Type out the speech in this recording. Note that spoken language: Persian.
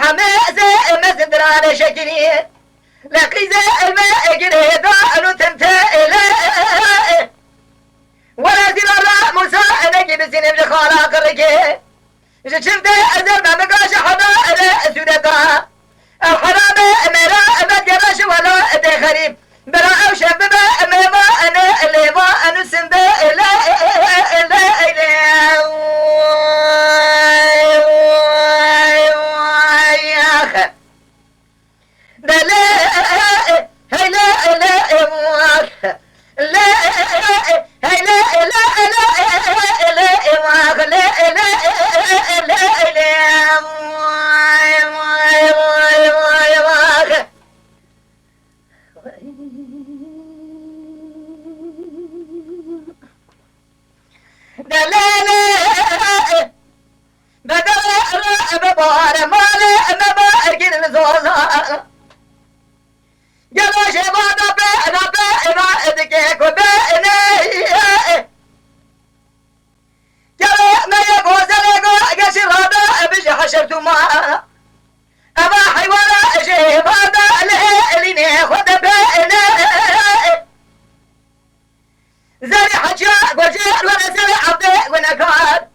عمازة مزدران شكلي لقيزة الماء قريضا أنو تمتائلة ولا زير الله موسى أنكي بسنة بخالاق الركي شفت أزر ما مقاش حضاء لا سودتا الحرام مرا ما تقراش ولا تخريب برا أو شباب ما أنا اللي ما أنا سندا لا أبا حيوانا شيء هذا ليني خد بينا زري حجاء وجير ولا زري عبد ونكار